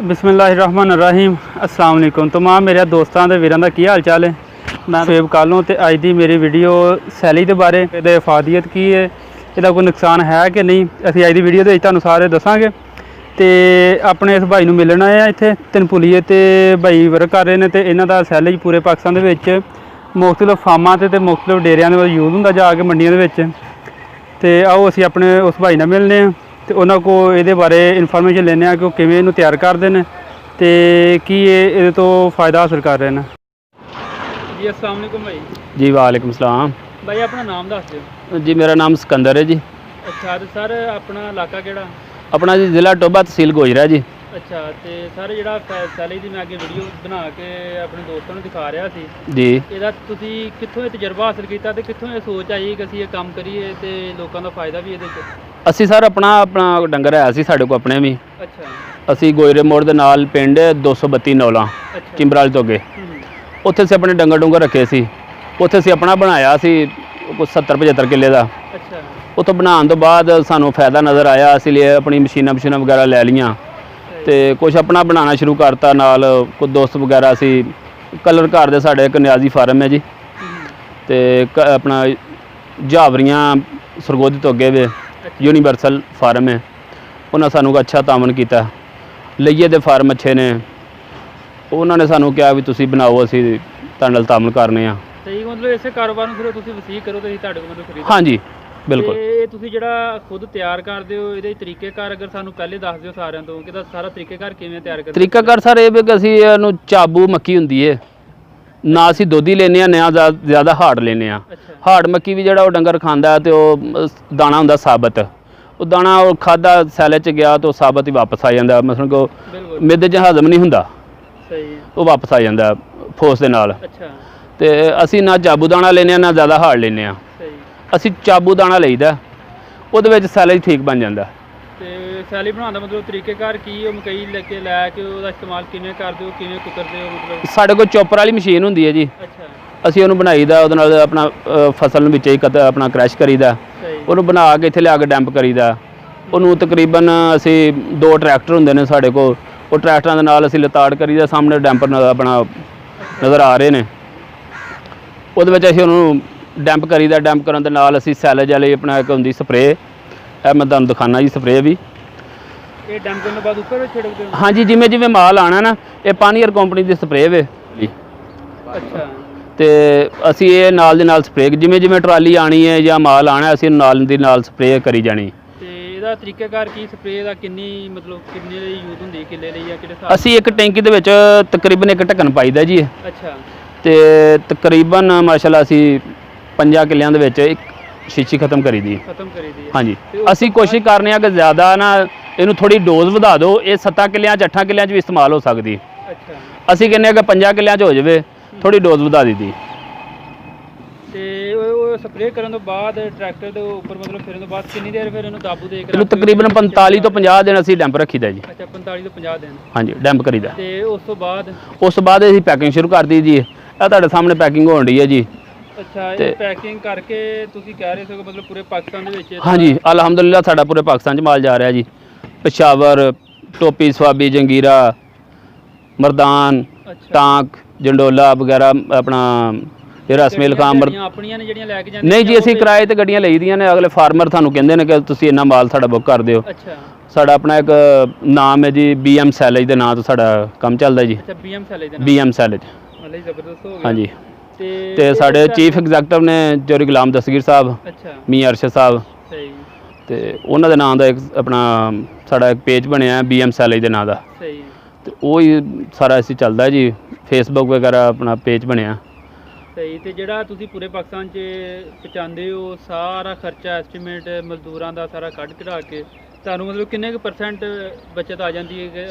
बिस्मिल्लाहिर्रहमानिर्रहीम अस्सलाम वालेकुम। तमाम मेरे दोस्तों के वीरों का की हाल चाल है। मैं फेब कालों तो अज की मेरी वीडियो सैली के बारे ये इफादियत की है, इसका कोई नुकसान है कि नहीं, असी अज की वीडियो के तुहानूं सारे दसांगे। तो अपने इस भाई नूं मिलना है इत्थे तिनपुलिए ते भाई वर्क कर रहे हैं। तो इन्हों का सैलेज पूरे पाकिस्तान के मुख्तलिफ फार्मां ते मुख्तलिफ डेरियां दे यूज़ हुंदा जाके मंडियां दे। तो आओ असी अपने उस भाई नाल मिलने तो उन्होंने को ये बारे इन्फॉर्मेशन लेने कि किवें इहनूं तैयार करते हैं तो की ये तो फ़ायदा हासिल कर रहे हैं। जी अस्सलाम वालेकुम भाई। जी वालेकुम सलाम। भाई अपना नाम दस दिओ। जी मेरा नाम सिकंदर है जी। अच्छा तो सर अपना इलाका केड़ा? अपना जी जिला टोबा तहसील गोजरा जी। अच्छा तो सर जिहड़ा सैली दी मैं अगे वीडियो बना के अपने दोस्तों को दिखा रहा सी जी, ਇਹਦਾ ਤੁਸੀਂ ਕਿੱਥੋਂ ਇਹ ਤਜਰਬਾ ਹਾਸਲ ਕੀਤਾ ਤੇ ਕਿੱਥੋਂ ਇਹ ਸੋਚ ਆਈ ਕਿ ਅਸੀਂ ਇਹ ਕੰਮ ਕਰੀਏ ਤੇ ਲੋਕਾਂ ਦਾ ਫਾਇਦਾ ਵੀ ਇਹਦੇ 'ਚ? ਅਸੀਂ ਸਰ ਆਪਣਾ ਡੰਗਰ ਹੈ ਸੀ ਸਾਡੇ ਕੋਲ ਆਪਣੇ ਵੀ। ਅੱਛਾ ਅਸੀਂ ਗੋਜਰੇ ਮੋੜ ਦੇ ਨਾਲ ਪਿੰਡ 232 ਨੌਲਾ ਅੱਛਾ ਚਿੰਬਰਾਲ ਤੋਂ ਅੱਗੇ, ਉੱਥੇ ਅਸੀਂ ਆਪਣੇ ਡੰਗਰ ਰੱਖੇ ਸੀ। ਉੱਥੇ ਅਸੀਂ ਆਪਣਾ ਬਣਾਇਆ ਸੀ ਕੁਝ 70-75 ਕਿੱਲੇ ਦਾ। ਅੱਛਾ ਉੱਥੋਂ ਬਣਾਉਣ ਤੋਂ ਬਾਅਦ ਸਾਨੂੰ ਫਾਇਦਾ ਨਜ਼ਰ ਆਇਆ, ਅਸੀਂ ਲਈ ਆਪਣੀ ਮਸ਼ੀਨਾਂ ਵਗੈਰਾ ਲੈ ਲਈਆਂ ਤੇ ਕੁਝ ਆਪਣਾ ਬਣਾਉਣਾ ਸ਼ੁਰੂ ਕਰਤਾ। ਨਾਲ ਕੁਝ ਦੋਸਤ ਵਗੈਰਾ ਸੀ ਕਲਰ ਘਰ ਦੇ ਸਾਡੇ ਇੱਕ ਨਿਆਜ਼ੀ ਫਾਰਮ ਹੈ ਜੀ, ਤੇ ਆਪਣਾ ਜਾਵਰੀਆਂ ਸਰਗੋਦੀ ਤੋਂ ਅੱਗੇ ਵੇ ਯੂਨੀਵਰਸਲ ਫਾਰਮ ਹੈ, ਉਹਨਾਂ ਸਾਨੂੰ ਅੱਛਾ ਤਾਮਨ ਕੀਤਾ। ਲਈਏ ਦੇ ਫਾਰਮ ਅੱਛੇ ਨੇ, ਉਹਨਾਂ ਨੇ ਸਾਨੂੰ ਕਿਹਾ ਵੀ ਤੁਸੀਂ ਬਣਾਓ, ਅਸੀਂ ਤੁਹਾਡੇ ਨਾਲ ਤਾਮਨ ਕਰਨੇ ਆ। ਸਹੀ ਮਤਲਬ ਇਸੇ ਕਾਰੋਬਾਰ ਨੂੰ ਫਿਰ ਤੁਸੀਂ ਵਸੀਹ ਕਰੋ ਤੇ ਅਸੀਂ ਤੁਹਾਡੇ ਕੋਲ ਮਤਲਬ ਖਰੀਦ। ਹਾਂਜੀ ਬਿਲਕੁਲ। ਇਹ ਤੁਸੀਂ ਜਿਹੜਾ ਖੁਦ ਤਿਆਰ ਕਰਦੇ ਹੋ ਇਹਦੇ ਤਰੀਕੇਕਾਰ ਅਗਰ ਸਾਨੂੰ ਪਹਿਲੇ ਦੱਸ ਦਿਓ ਸਾਰਿਆਂ ਤੋਂ ਕਿ ਇਹਦਾ ਸਾਰਾ ਤਰੀਕੇਕਾਰ ਕਿਵੇਂ ਤਿਆਰ ਕਰਦੇ? ਤਰੀਕਾਕਾਰ ਸਰ ਇਹ ਵੀ ਕਿ ਅਸੀਂ ਇਹਨੂੰ ਚਾਬੂ ਮੱਕੀ ਹੁੰਦੀ ਹੈ ਨਾ, ਅਸੀਂ ਦੋਧੀ ਲੈਂਦੇ ਹਾਂ ਨਾ ਜ਼ਿਆਦਾ ਹਾਰਡ ਲੈਂਦੇ ਹਾਂ। ਹਾਰਡ ਮੱਕੀ ਵੀ ਜਿਹੜਾ ਉਹ ਡੰਗਰ ਖਾਂਦਾ ਤੇ ਉਹ ਦਾਣਾ ਹੁੰਦਾ ਸਾਬਤ, ਉਹ ਦਾਣਾ ਉਹ ਖਾਧਾ ਸੈਲੇ 'ਚ ਗਿਆ ਤਾਂ ਉਹ ਸਾਬਤ ਹੀ ਵਾਪਸ ਆ ਜਾਂਦਾ, ਮਤਲਬ ਕਿ ਉਹ ਮਿੱਦੇ 'ਚ ਹਜ਼ਮ ਨਹੀਂ ਹੁੰਦਾ। ਸਹੀ ਉਹ ਵਾਪਸ ਆ ਜਾਂਦਾ ਫੋਰਸ ਦੇ ਨਾਲ। ਅੱਛਾ ਤੇ ਅਸੀਂ ਨਾ ਚਾਬੂ ਦਾਣਾ ਲੈਂਦੇ ਹਾਂ ਨਾ ਜ਼ਿਆਦਾ ਹਾਰਡ ਲੈਂਦੇ ਹਾਂ। ਸਹੀ ਅਸੀਂ ਚਾਬੂ ਦਾਣਾ ਲਈਦਾ, ਉਹਦੇ ਵਿੱਚ ਸੈਲੇਜ ਠੀਕ ਬਣ ਜਾਂਦਾ। ਤੇ ਸੈਲੀ ਬਣਾਉਣ ਦਾ ਮਤਲਬ ਤਰੀਕੇਕਾਰ ਕੀ? ਉਹ ਮਕਈ ਲੈ ਕੇ ਉਹਦਾ ਇਸਤੇਮਾਲ ਕਿਵੇਂ ਕਰਦੇ ਹੋ, ਕਿਵੇਂ ਕੁਤਰਦੇ ਹੋ ਮਤਲਬ? ਸਾਡੇ ਕੋਲ ਚੋਪਰ ਵਾਲੀ ਮਸ਼ੀਨ ਹੁੰਦੀ ਹੈ ਜੀ, ਅੱਛਾ ਅਸੀਂ ਉਹਨੂੰ ਬਣਾਈਦਾ, ਉਹਦੇ ਨਾਲ ਆਪਣਾ ਫਸਲ ਨੂੰ ਵਿੱਚ ਹੀ ਆਪਣਾ ਕ੍ਰੈਸ਼ ਕਰੀਦਾ, ਸਹੀ ਉਹਨੂੰ ਬਣਾ ਕੇ ਇੱਥੇ ਲਿਆ ਕੇ ਡੰਪ ਕਰੀਦਾ। ਉਹਨੂੰ ਤਕਰੀਬਨ ਅਸੀਂ 2 ਟਰੈਕਟਰ ਹੁੰਦੇ ਨੇ ਸਾਡੇ ਕੋਲ, ਉਹ ਟਰੈਕਟਰਾਂ ਦੇ ਨਾਲ ਅਸੀਂ ਲਤਾੜ ਕਰੀਦਾ। ਸਾਹਮਣੇ ਡੈਂਪਰ ਆਪਣਾ ਨਜ਼ਰ ਆ ਰਹੇ ਨੇ, ਉਹਦੇ ਵਿੱਚ ਅਸੀਂ ਉਹਨੂੰ ਡੈਂਪ ਕਰੀਦਾ। ਡੈਂਪ ਕਰਨ ਦੇ ਨਾਲ ਅਸੀਂ ਸੈਲੇਜ ਵਾਲੀ ਆਪਣਾ ਇੱਕ ਹੁੰਦੀ ਸਪਰੇਅ, ਇਹ ਮੈਂ ਤੁਹਾਨੂੰ ਦਿਖਾਉਣਾ ਜੀ ਸਪਰੇਅ ਵੀ। ਇਹ ਡੰਪ ਕਰਨ ਤੋਂ ਬਾਅਦ ਉੱਪਰ ਛਿੜਕਦੇ ਹੋ? ਹਾਂਜੀ, ਜਿਵੇਂ ਮਾਲ ਆਉਣਾ ਨਾ, ਇਹ ਪਾਨੀਅਰ ਕੰਪਨੀ ਦੀ ਸਪਰੇਅ ਵੇ। ਅੱਛਾ ਤੇ ਅਸੀਂ ਇਹ ਨਾਲ ਦੇ ਨਾਲ ਸਪਰੇਅ, ਜਿਵੇਂ ਟਰਾਲੀ ਆਣੀ ਹੈ ਜਾਂ ਮਾਲ ਆਣਾ, ਅਸੀਂ ਨਾਲ ਦੀ ਨਾਲ ਸਪਰੇਅ ਕਰੀ ਜਾਣੀ। ਤੇ ਇਹਦਾ ਤਰੀਕੇਕਾਰ ਕੀ? ਸਪਰੇਅ ਦਾ ਕਿੰਨੇ ਲਈ ਯੂਜ਼ ਹੁੰਦੀ ਹੈ, ਕਿੱਲੇ ਲਈ ਜਾਂ ਕਿਹੜੇ ਹਿਸਾਬ? ਅਸੀਂ ਇੱਕ ਟੈਂਕੀ ਦੇ ਵਿੱਚ ਤਕਰੀਬਨ ਇੱਕ ਢੱਕਣ ਪਾਈਦਾ ਜੀ। ਅੱਛਾ ਤੇ ਤਕਰੀਬਨ ਮਾਸ਼ਾਅੱਲਾ ਅਸੀਂ 5 ਕਿੱਲਿਆਂ ਦੇ ਵਿੱਚ ਇੱਕ ਸ਼ੀਸ਼ੀ ਖਤਮ ਕਰੀਦੀ। ਹਾਂਜੀ, ਅਸੀਂ ਕੋਸ਼ਿਸ਼ ਕਰਨੇ ਆ ਕਿ ਜ਼ਿਆਦਾ ਨਾ ਇਹਨੂੰ ਥੋੜੀ ਡੋਜ਼ ਵਧਾ ਦਿਓ, ਇਹ 7 ਕਿੱਲਿਆਂ 'ਚ 8 ਕਿੱਲਿਆਂ 'ਚ ਵੀ ਇਸਤੇਮਾਲ ਹੋ ਸਕਦੀ। ਅੱਛਾ ਅਸੀਂ ਕਹਿੰਦੇ ਆ ਕਿ 5 ਕਿੱਲਿਆਂ 'ਚ ਹੋ ਜਾਵੇ, ਥੋੜੀ ਡੋਜ਼ ਵਧਾ ਦਿੱਤੀ। ਤੇ ਉਹ ਸਪਰੇਅ ਕਰਨ ਤੋਂ ਬਾਅਦ ਟਰੈਕਟਰ ਦੇ ਉੱਪਰ ਮਤਲਬ ਫਿਰਨ ਤੋਂ ਬਾਅਦ ਕਿੰਨੀ ਦੇਰ ਫਿਰ ਇਹਨੂੰ ਕਾਬੂ ਦੇ ਕੇ? ਇਹਨੂੰ ਤਕਰੀਬਨ 45 ਤੋਂ 50 ਦਿਨ ਅਸੀਂ ਡੈਂਪ ਰੱਖੀਦਾ ਜੀ। ਅੱਛਾ 45 ਤੋਂ 50 ਦਿਨ? ਹਾਂਜੀ ਡੈਂਪ ਕਰੀਦਾ। ਤੇ ਉਸ ਤੋਂ ਬਾਅਦ ਅਸੀਂ ਪੈਕਿੰਗ ਸ਼ੁਰੂ ਕਰ ਦਿੱਤੀ ਜੀ। ਇਹ ਤੁਹਾਡੇ ਸਾਹਮਣੇ ਪੈਕਿੰਗ ਹੋਣ ਰਹੀ ਹੈ ਜੀ। ਅੱਛਾ ਇਹ ਪੈਕਿੰਗ ਕਰਕੇ ਤੁਸੀਂ ਕਹਿ ਰਹੇ ਸੀ ਮਤਲਬ ਪੂਰੇ ਪਾਕਿਸਤਾਨ ਦੇ ਵਿੱਚ? ਹਾਂਜੀ ਅਲਹਮਦੁਲਿਲਾ ਸਾਡਾ ਪੂਰੇ ਪਾਕਿਸਤਾਨ 'ਚ ਮਾਲ ਜਾ ਰਿਹਾ ਜੀ। ਪਸ਼ਾਵਰ, ਟੋਪੀ, ਸਵਾਬੀ, ਜੰਗੀਰਾ, ਮਰਦਾਨ, ਟਾਂਕ, ਜੰਡੋਲਾ ਵਗੈਰਾ, ਆਪਣਾ ਰਸਮੇਲ ਖਾਮ ਆਪਣੀਆਂ ਨੇ ਜਿਹੜੀਆਂ ਲੈ ਕੇ ਜਾਂਦੇ? ਨਹੀਂ ਜੀ, ਅਸੀਂ ਕਿਰਾਏ ਤੇ ਗੱਡੀਆਂ ਲਈ ਦੀਆਂ ਨੇ। ਅਗਲੇ ਫਾਰਮਰ ਤੁਹਾਨੂੰ ਕਹਿੰਦੇ ਨੇ ਕਿ ਤੁਸੀਂ ਇੰਨਾ ਮਾਲ ਸਾਡਾ ਬੁੱਕ ਕਰ ਦਿਓ। ਅੱਛਾ ਸਾਡਾ ਆਪਣਾ ਇੱਕ ਨਾਮ ਹੈ ਜੀ, BM ਸੈਲੇਜ ਦੇ ਨਾਂ ਤੋਂ ਸਾਡਾ ਕੰਮ ਚੱਲਦਾ ਜੀ। ਅੱਛਾ BM ਸੈਲੇਜ? BM ਸੈਲੇਜ ਜ਼ਬਰਦਸਤ ਹੋ ਗਿਆ। ਹਾਂਜੀ ਤੇ ਸਾਡੇ ਚੀਫ ਐਗਜ਼ੈਕਟਿਵ ਨੇ ਜੋਰੀ ਗੁਲਾਮ ਦਸਤਗੀਰ ਸਾਹਿਬ, ਅੱਛਾ ਮੀਆਂ ਅਰਸ਼ਦ ਸਾਹਿਬ, ਸਹੀ, ਤੇ ਉਹਨਾਂ ਦੇ ਨਾਂ ਦਾ ਇੱਕ ਆਪਣਾ ਸਾਡਾ ਇੱਕ ਪੇਜ ਬਣਿਆ BM ਸੈਲੇਜ ਦੇ ਨਾਂ ਦਾ। ਸਹੀ, ਤੇ ਉਹ ਹੀ ਸਾਰਾ ਅਸੀਂ ਚੱਲਦਾ ਜੀ, ਫੇਸਬੁੱਕ ਵਗੈਰਾ ਆਪਣਾ ਪੇਜ ਬਣਿਆ। ਸਹੀ। ਤੇ ਜਿਹੜਾ ਤੁਸੀਂ ਪੂਰੇ ਪਾਕਿਸਤਾਨ 'ਚ ਪਹੁੰਚਾਉਂਦੇ ਹੋ, ਸਾਰਾ ਖਰਚਾ ਐਸਟੀਮੇਟ ਮਜ਼ਦੂਰਾਂ ਦਾ ਸਾਰਾ ਕੱਢ ਕਢਾ ਕੇ ਤੁਹਾਨੂੰ ਮਤਲਬ ਕਿੰਨੇ ਕੁ % ਬਚਤ ਆ ਜਾਂਦੀ ਹੈ ਕਿ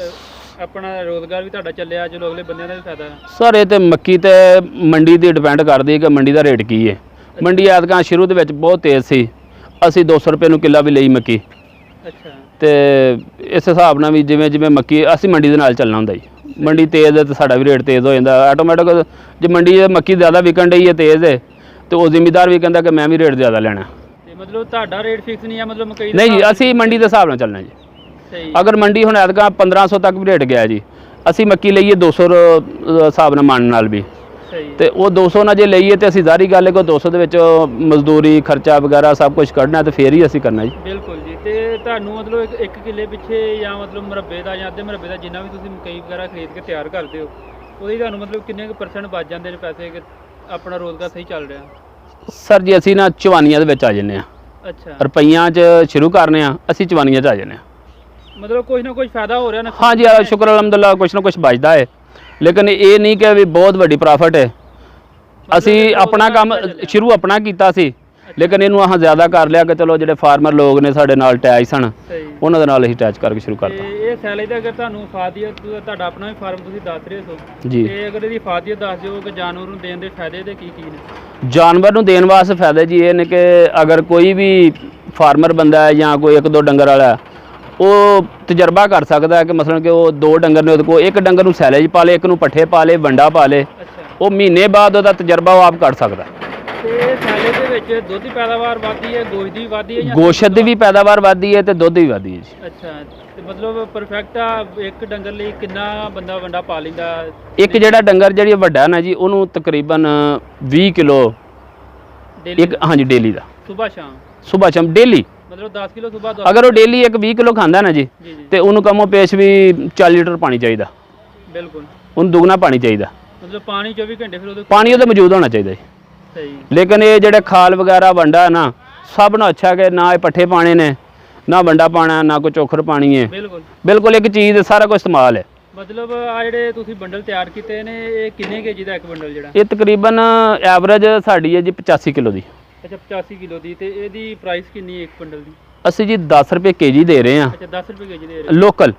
ਆਪਣਾ ਰੋਜ਼ਗਾਰ ਵੀ ਤੁਹਾਡਾ ਚੱਲਿਆ, ਚਲੋ ਅਗਲੇ ਬੰਦਿਆਂ ਦਾ ਵੀ ਫਾਇਦਾ? ਸਰ ਇਹ ਤੇ ਮੱਕੀ ਤੇ ਮੰਡੀ ਦੀ ਡਿਪੈਂਡ ਕਰਦੀ ਹੈ ਕਿ ਮੰਡੀ ਦਾ ਰੇਟ ਕੀ ਹੈ। ਮੰਡੀ ਐਤਕਾਂ ਸ਼ੁਰੂ ਦੇ ਵਿੱਚ ਬਹੁਤ ਤੇਜ਼ ਸੀ, ਅਸੀਂ 200 ਰੁਪਏ ਨੂੰ ਕਿੱਲਾ ਵੀ ਲਈ ਮੱਕੀ। ਅੱਛਾ। ਤੇ ਇਸ ਹਿਸਾਬ ਨਾਲ ਵੀ ਜਿਵੇਂ ਮੱਕੀ ਅਸੀਂ ਮੰਡੀ ਦੇ ਨਾਲ ਚੱਲਣਾ ਹੁੰਦਾ ਜੀ। ਮੰਡੀ ਤੇਜ਼ ਹੈ ਤਾਂ ਸਾਡਾ ਵੀ ਰੇਟ ਤੇਜ਼ ਹੋ ਜਾਂਦਾ ਆਟੋਮੈਟਿਕ। ਜੇ ਮੰਡੀ ਮੱਕੀ ਜ਼ਿਆਦਾ ਵਿਕਣ ਡਈ ਹੈ, ਤੇਜ਼ ਹੈ, ਤੇ ਉਹ ਜ਼ਿਮੀਦਾਰ ਵੀ ਕਹਿੰਦਾ ਕਿ ਮੈਂ ਵੀ ਰੇਟ ਜ਼ਿਆਦਾ ਲੈਣਾ। ਤੇ ਮਤਲਬ ਤੁਹਾਡਾ ਰੇਟ ਫਿਕਸ ਨਹੀਂ ਹੈ ਮਤਲਬ ਮੱਕੀ? ਨਹੀਂ ਜੀ, ਅਸੀਂ ਮੰਡੀ ਦੇ ਹਿਸਾਬ ਨਾਲ ਚੱਲਣਾ ਜੀ। ਸਹੀ ਅਗਰ ਮੰਡੀ ਹੁਣ ਐਤਕਾਂ 1500 ਤੱਕ ਵੀ ਰੇਟ ਗਿਆ ਜੀ, ਅਸੀਂ ਮੱਕੀ ਲਈਏ 200 ਹਿਸਾਬ ਨਾਲ ਮੰਨ ਨਾਲ ਵੀ, ਸਹੀ ਤੇ ਉਹ 200 ਨਾਲ ਜੇ ਲਈਏ ਤੇ ਅਸੀਂ ਜ਼ਾਰੀ ਗੱਲ ਹੈ ਕਿ 200 ਦੇ ਵਿੱਚ ਮਜ਼ਦੂਰੀ ਖਰਚਾ ਵਗੈਰਾ ਸਭ ਕੁਝ ਕੱਢਣਾ ਤੇ ਫੇਰ ਹੀ ਅਸੀਂ ਕਰਨਾ ਜੀ। ਬਿਲਕੁਲ ਜੀ। ਤੇ ਤੁਹਾਨੂੰ ਮਤਲਬ ਇੱਕ ਕਿੱਲੇ ਪਿੱਛੇ ਜਾਂ ਮਤਲਬ ਮੁਰੱਬੇ ਦਾ ਜਾਂ ਅੱਧੇ ਮੁਰੱਬੇ ਦਾ ਜਿੰਨਾ ਵੀ ਤੁਸੀਂ ਮਕਈ ਵਗੈਰਾ ਖਰੀਦ ਕੇ ਤਿਆਰ ਕਰਦੇ ਹੋ, ਉਹਦੀ ਤੁਹਾਨੂੰ ਮਤਲਬ ਕਿੰਨੇ ਕੁ % ਬਚ ਜਾਂਦੇ ਨੇ ਪੈਸੇ ਕਿ ਆਪਣਾ ਰੋਜ਼ਗਾਰ ਸਹੀ ਚੱਲ ਰਿਹਾ? ਸਰ ਜੀ ਅਸੀਂ ਨਾ ਚਵਾਨੀਆਂ ਦੇ ਵਿੱਚ ਆ ਜੰਨੇ ਆ, ਅੱਛਾ, ਰੁਪਈਆਂ 'ਚ ਸ਼ੁਰੂ ਕਰਨੇ ਆ, ਅਸੀਂ ਚਵਾਨੀਆਂ 'ਚ ਆ ਜੰਨੇ ਆ। ਮਤਲਬ ਕੁਝ ਨਾ ਕੁਝ ਫਾਇਦਾ ਹੋ ਰਿਹਾ ਨਾ? हाँ जी, शुक्र अलहमदुल्ला कुछ ना कुछ बचता है, लेकिन ये नहीं कि भी बहुत वड्डी प्रॉफिट है। ਅਸੀਂ ਆਪਣਾ ਕੰਮ ਸ਼ੁਰੂ ਆਪਣਾ ਕੀਤਾ ਸੀ, ਲੇਕਿਨ ਇਹਨੂੰ ਆਹ ਜ਼ਿਆਦਾ ਕਰ ਲਿਆ ਕਿ ਚਲੋ ਜਿਹੜੇ ਫਾਰਮਰ ਲੋਕ ਨੇ ਸਾਡੇ ਨਾਲ ਅਟੈਚ ਸਨ, ਉਹਨਾਂ ਦੇ ਨਾਲ ਅਸੀਂ ਅਟੈਚ ਕਰਕੇ ਸ਼ੁਰੂ ਕਰਤਾ। ਇਹ ਸੈਲਰੀ ਦਾ ਅਗਰ ਤੁਹਾਨੂੰ ਫਾਇਦੀਅਤ, ਤੁਹਾਡਾ ਆਪਣਾ ਵੀ ਫਾਰਮ ਤੁਸੀਂ ਦੱਸ ਰਹੇ ਹੋ ਜੀ, ਤੇ ਅਗਰ ਇਹਦੀ ਫਾਇਦੀਅਤ ਦੱਸ ਦਿਓ ਕਿ ਜਾਨਵਰ ਨੂੰ ਦੇਣ ਦੇ ਫਾਇਦੇ ਤੇ ਕੀ ਨੇ? ਜਾਨਵਰ ਨੂੰ ਦੇਣ ਵਾਸਤੇ ਫਾਇਦੇ ਜੀ ਇਹ ਨੇ ਕਿ ਅਗਰ ਕੋਈ ਵੀ ਫਾਰਮਰ ਬੰਦਾ ਹੈ ਜਾਂ ਕੋਈ ਇੱਕ ਦੋ ਡੰਗਰ ਵਾਲਾ ਹੈ, ਉਹ ਤਜਰਬਾ ਕਰ ਸਕਦਾ ਹੈ ਕਿ ਮਸਲਨ ਕਿ ਉਹ ਦੋ ਡੰਗਰ ਨੇ, ਉਹਦੇ ਕੋਲ ਇੱਕ ਡੰਗਰ ਨੂੰ ਸੈਲੇਜ ਪਾ ਲੇ, ਇੱਕ ਨੂੰ ਪੱਠੇ ਪਾ ਲੇ, ਵੰਡਾ ਪਾ ਲੇ, ਉਹ ਮਹੀਨੇ ਬਾਅਦ ਉਹਦਾ ਤਜਰਬਾ ਉਹ ਆਪ ਕਰ ਸਕਦਾ। ਤੇ ਸੈਲੇਜ ਦੇ ਵਿੱਚ ਦੁੱਧ ਦੀ ਪੈਦਾਵਾਰ ਵੱਧਦੀ ਹੈ, ਗੋਸ਼ਤ ਦੀ ਵੱਧਦੀ ਹੈ ਜਾਂ ਗੋਸ਼ਤ ਦੀ ਵੀ ਪੈਦਾਵਾਰ ਵੱਧਦੀ ਹੈ ਤੇ ਦੁੱਧ ਦੀ ਵੱਧਦੀ ਹੈ ਜੀ। ਅੱਛਾ, ਤੇ ਮਤਲਬ ਪਰਫੈਕਟ ਆ ਇੱਕ ਡੰਗਰ ਲਈ ਕਿੰਨਾ ਬੰਦਾ ਵੰਡਾ ਪਾ ਲੈਂਦਾ? ਇੱਕ ਜਿਹੜਾ ਡੰਗਰ ਜਿਹੜੀ ਵੱਡਾ ਨਾ ਜੀ, ਉਹਨੂੰ ਤਕਰੀਬਨ 20 ਕਿਲੋ ਇੱਕ, ਹਾਂਜੀ ਡੇਲੀ ਦਾ, ਸੁਬਾਹ ਸ਼ਾਮ ਡੇਲੀ, ਮਤਲਬ 10 ਕਿਲੋ ਸੁਬਾਹ। ਅਗਰ ਉਹ ਡੇਲੀ ਇੱਕ 20 ਕਿਲੋ ਖਾਂਦਾ ਨਾ ਜੀ, ਤੇ ਉਹਨੂੰ ਕਮੋ ਪੇਸ਼ ਵੀ 40 ਲੀਟਰ ਪਾਣੀ ਚਾਹੀਦਾ। ਬਿਲਕੁਲ, ਉਹਨੂੰ ਦੁੱਗਣਾ ਪਾਣੀ ਚਾਹੀਦਾ, ਮਤਲਬ ਪਾਣੀ 24 ਘੰਟੇ ਫਿਰ ਉਹਦੇ ਪਾਣੀ ਉਹਦੇ ਮੌਜੂਦ ਹੋਣਾ ਚਾਹੀਦਾ ਜੀ। ਸਹੀ। ਲੇਕਿਨ ਇਹ ਜਿਹੜੇ ਖਾਲ ਵਗੈਰਾ ਵੰਡਾ ਨਾ, ਸਭ ਨੂੰ ਅੱਛਾ ਕਿ ਨਾ ਇਹ ਪੱਠੇ ਪਾਣੇ ਨੇ, ਨਾ ਵੰਡਾ ਪਾਣਾ, ਨਾ ਕੋਈ ਚੋਖਰ ਪਾਣੀ ਹੈ। ਬਿਲਕੁਲ ਬਿਲਕੁਲ ਇੱਕ ਚੀਜ਼ ਸਾਰਾ ਕੁਝ ਇਸਤੇਮਾਲ ਹੈ। ਮਤਲਬ ਆ ਜਿਹੜੇ ਤੁਸੀਂ ਬੰਡਲ ਤਿਆਰ ਕੀਤੇ ਨੇ, ਇਹ ਕਿੰਨੇ ਕੇਜੀ ਦਾ ਇੱਕ ਬੰਡਲ ਜਿਹੜਾ? ਇਹ ਤਕਰੀਬਨ ਐਵਰੇਜ ਸਾਡੀ ਹੈ ਜੀ 85 ਕਿਲੋ ਦੀ। ਅੱਛਾ, 85 ਕਿਲੋ ਦੀ। ਤੇ ਇਹਦੀ ਪ੍ਰਾਈਸ ਕਿੰਨੀ ਹੈ ਇੱਕ ਬੰਡਲ ਦੀ? ਅਸੀਂ ਜੀ 10 ਰੁਪਏ ਕੇਜੀ ਦੇ ਰਹੇ ਹਾਂ। ਅੱਛਾ, 10 ਰੁਪਏ ਕੇਜੀ ਦੇ ਰਹੇ ਲੋਕਲ।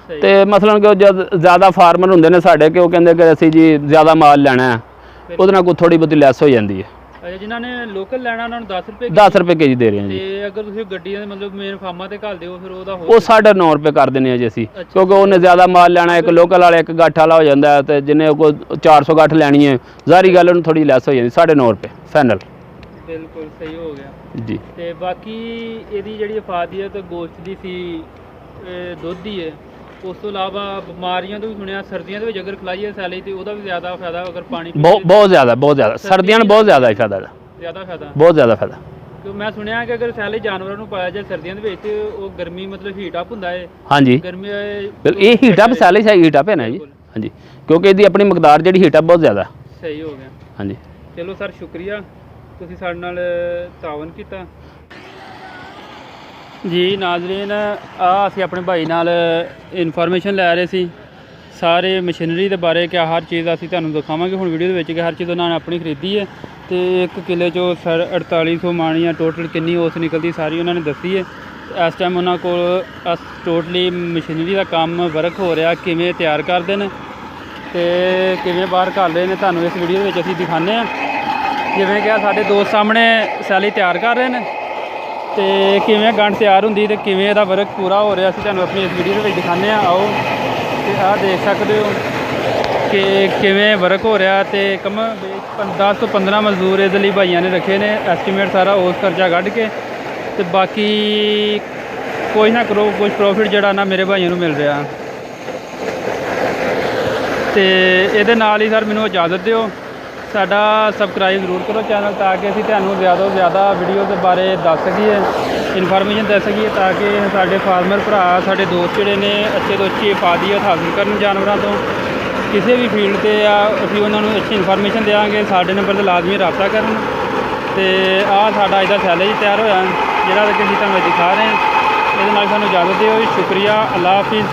ਤੇ ਮਸਲਨ ਕਿ ਜਦ ਜ਼ਿਆਦਾ ਫਾਰਮਰ ਹੁੰਦੇ ਨੇ ਸਾਡੇ, ਕਿ ਉਹ ਕਹਿੰਦੇ ਕਿ ਅਸੀਂ ਜੀ ਜ਼ਿਆਦਾ ਮਾਲ ਲੈਣਾ ਹੈ, ਉਹਦੇ ਨਾਲ ਕੋਈ ਥੋੜੀ ਬਹੁਤੀ ਲੈਸ ਹੋ ਜਾਂਦੀ ਹੈ। ਅੱਛਾ, ਜਿਨ੍ਹਾਂ ਨੇ ਲੋਕਲ ਲੈਣਾ ਉਹਨਾਂ ਨੂੰ 10 ਰੁਪਏ 10 ਰੁਪਏ ਕੇਜੀ ਦੇ ਰਹੇ ਹਾਂ ਜੀ। ਤੇ ਅਗਰ ਤੁਸੀਂ ਗੱਡੀਆਂ ਦੇ ਮਤਲਬ ਮੇਨ ਫਾਰਮਾਂ ਤੇ ਘੱਲਦੇ ਹੋ ਫਿਰ ਉਹਦਾ ਉਹ 9.5 ਰੁਪਏ ਕਰ ਦਿੰਦੇ ਆ ਜੀ ਅਸੀਂ, ਕਿਉਂਕਿ ਉਹਨੇ ਜ਼ਿਆਦਾ ਮਾਲ ਲੈਣਾ, ਇੱਕ ਲੋਕਲ ਵਾਲਾ ਇੱਕ ਗੱਠ ਵਾਲਾ ਹੋ ਜਾਂਦਾ, ਤੇ ਜਿੰਨੇ ਕੋਈ 400 ਗੱਠ ਲੈਣੀ ਹੈ, ਜ਼ਾਰੀ ਗੱਲ ਉਹਨੂੰ ਥੋੜੀ ਲੈਸ ਹੋ ਜਾਂਦੀ, 9.5 ਰੁਪਏ ਫਾਈਨਲ। ਬਿਲਕੁਲ ਸਹੀ ਹੋ ਗਿਆ ਜੀ। ਤੇ ਬਾਕੀ ਇਹਦੀ ਜਿਹੜੀ ਇਫਾਦੀਅਤ ਗੋਸ਼ਤ ਦੀ ਸੀ, ਦੁੱਧ ਦੀ ਹੈ, ਉਸ ਤੋਂ ਇਲਾਵਾ ਬਿਮਾਰੀਆਂ ਤੋਂ ਵੀ ਸੁਣਿਆ ਸਰਦੀਆਂ ਦੇ ਵਿੱਚ ਅਗਰ ਖਿਲਾਈਏ ਸੈਲੇਜ ਤੇ ਉਹਦਾ ਵੀ ਜ਼ਿਆਦਾ ਫਾਇਦਾ, ਅਗਰ ਪਾਣੀ ਬਹੁਤ ਜ਼ਿਆਦਾ ਸਰਦੀਆਂ ਨੂੰ ਬਹੁਤ ਜ਼ਿਆਦਾ ਫਾਇਦਾ, ਬਹੁਤ ਜ਼ਿਆਦਾ ਫਾਇਦਾ। ਕਿਉਂ ਮੈਂ ਸੁਣਿਆ ਕਿ ਅਗਰ ਸੈਲੇਜ ਜਾਨਵਰਾਂ ਨੂੰ ਪਾਇਆ ਜਾਏ ਸਰਦੀਆਂ ਦੇ ਵਿੱਚ, ਉਹ ਗਰਮੀ ਮਤਲਬ ਹੀਟ ਅਪ ਹੁੰਦਾ ਹੈ। ਹਾਂਜੀ, ਗਰਮੀ ਇਹ ਹੀਟ ਅਪ ਸੈਲੇਜ ਹੈ, ਹੀਟ ਅਪ ਹੈ ਨਾ ਜੀ। ਹਾਂਜੀ, ਕਿਉਂਕਿ ਇਹਦੀ ਆਪਣੀ ਮਕਦਾਰ ਜਿਹੜੀ ਹੀਟ ਅਪ ਬਹੁਤ ਜ਼ਿਆਦਾ। ਸਹੀ ਹੋ ਗਿਆ। ਹਾਂਜੀ, ਚਲੋ ਸਰ, ਸ਼ੁਕਰੀਆ, ਤੁਸੀਂ ਸਾਡੇ ਨਾਲ ਤਾਵਨ ਕੀਤਾ ਜੀ। ਨਾਜ਼ਰੀਨ, ਅਸੀਂ ਆਪਣੇ ਭਾਈ ਨਾਲ ਇਨਫੋਰਮੇਸ਼ਨ ਲੈ ਰਹੇ ਸੀ ਸਾਰੇ ਮਸ਼ੀਨਰੀ ਦੇ ਬਾਰੇ, ਕਿ ਹਰ ਚੀਜ਼ ਅਸੀਂ ਤੁਹਾਨੂੰ ਦਿਖਾਵਾਂਗੇ ਹੁਣ ਵੀਡੀਓ ਦੇ ਵਿੱਚ, ਕਿ ਹਰ ਚੀਜ਼ ਉਹਨਾਂ ਨੇ ਆਪਣੀ ਖਰੀਦੀ ਹੈ। ਤੇ ਇੱਕ ਕਿੱਲੇ 'ਚੋਂ ਸਰ 4800 ਮਾਣੀਆਂ ਟੋਟਲ ਕਿੰਨੀ ਉਸ ਨਿਕਲਦੀ ਸਾਰੀ ਉਹਨਾਂ ਨੇ ਦੱਸੀ ਹੈ। ਇਸ ਟਾਈਮ ਉਹਨਾਂ ਕੋਲ ਟੋਟਲੀ ਮਸ਼ੀਨਰੀ ਦਾ ਕੰਮ ਵਰਕ ਹੋ ਰਿਹਾ, ਕਿਵੇਂ ਤਿਆਰ ਕਰਦੇ ਨੇ ਤੇ ਕਿਵੇਂ ਬਾਹਰ ਘੱਲਦੇ ਨੇ, ਤੁਹਾਨੂੰ ਇਸ ਵੀਡੀਓ ਦੇ ਵਿੱਚ ਅਸੀਂ ਦਿਖਾਉਂਦੇ ਹਾਂ। ਜਿਵੇਂ ਕਿ ਸਾਡੇ ਦੋਸਤ ਸਾਹਮਣੇ ਸੈਲੀ ਤਿਆਰ ਕਰ ਰਹੇ ਨੇ, ਤੇ ਕਿਵੇਂ ਗੰਢ ਤਿਆਰ ਹੁੰਦੀ ਤੇ ਕਿਵੇਂ ਇਹਦਾ ਵਰਕ ਪੂਰਾ ਹੋ ਰਿਹਾ, ਅਸੀਂ ਤੁਹਾਨੂੰ ਆਪਣੀ ਇਸ ਵੀਡੀਓ ਦੇ ਵਿੱਚ ਦਿਖਾਉਂਦੇ ਹਾਂ। ਆਓ, ਤੇ ਆਹ ਦੇਖ ਸਕਦੇ ਹੋ ਕਿ ਕਿਵੇਂ ਵਰਕ ਹੋ ਰਿਹਾ, ਤੇ 10 ਤੋਂ 15 ਮਜ਼ਦੂਰ ਇਹਦੇ ਲਈ ਭਾਈਆਂ ਨੇ ਰੱਖੇ ਨੇ, ਐਸਟੀਮੇਟ ਸਾਰਾ ਉਸ ਖਰਚਾ ਕੱਢ ਕੇ, ਤੇ ਬਾਕੀ ਕੋਈ ਨਾ ਕਰੋ ਕੁਝ ਪ੍ਰੋਫਿਟ ਜਿਹੜਾ ਨਾ ਮੇਰੇ ਭਾਈਆਂ ਨੂੰ ਮਿਲ ਰਿਹਾ। ਤੇ ਇਹਦੇ ਨਾਲ ਹੀ ਸਰ ਮੈਨੂੰ ਇਜਾਜ਼ਤ ਦਿਓ, ਸਾਡਾ ਸਬਸਕ੍ਰਾਈਬ ਜ਼ਰੂਰ ਕਰੋ ਚੈਨਲ, ਤਾਂ ਕਿ ਅਸੀਂ ਤੁਹਾਨੂੰ ਜ਼ਿਆਦਾ ਤੋਂ ਜ਼ਿਆਦਾ ਵੀਡੀਓ ਦੇ ਬਾਰੇ ਦੱਸ ਸਕੀਏ, ਇਨਫੋਰਮੇਸ਼ਨ ਦੇ ਸਕੀਏ, ਤਾਂ ਕਿ ਸਾਡੇ ਫਾਰਮਰ ਭਰਾ, ਸਾਡੇ ਦੋਸਤ ਜਿਹੜੇ ਨੇ ਅੱਛੇ ਤੋਂ ਅੱਛੀ ਇਫਾਦੀਅਤ ਹਾਸਿਲ ਕਰਨ ਜਾਨਵਰਾਂ ਤੋਂ, ਕਿਸੇ ਵੀ ਫੀਲਡ 'ਤੇ ਆ, ਅਸੀਂ ਉਹਨਾਂ ਨੂੰ ਅੱਛੀ ਇਨਫੋਰਮੇਸ਼ਨ ਦੇਵਾਂਗੇ। ਸਾਡੇ ਨੰਬਰ 'ਤੇ ਲਾਜ਼ਮੀ ਰਾਬਤਾ ਕਰਨ। ਤੇ ਆਹ ਸਾਡਾ ਅੱਜ ਦਾ ਸੈਲੇਜ ਤਿਆਰ ਹੋਇਆ, ਜਿਹੜਾ ਕਿ ਅਸੀਂ ਤੁਹਾਨੂੰ ਦਿਖਾ ਰਹੇ ਹਾਂ। ਇਹਦੇ ਨਾਲ ਸਾਨੂੰ ਇਜਾਜ਼ਤ ਦਿਓ, ਸ਼ੁਕਰੀਆ, ਅੱਲਾ ਹਾਫਿਜ਼।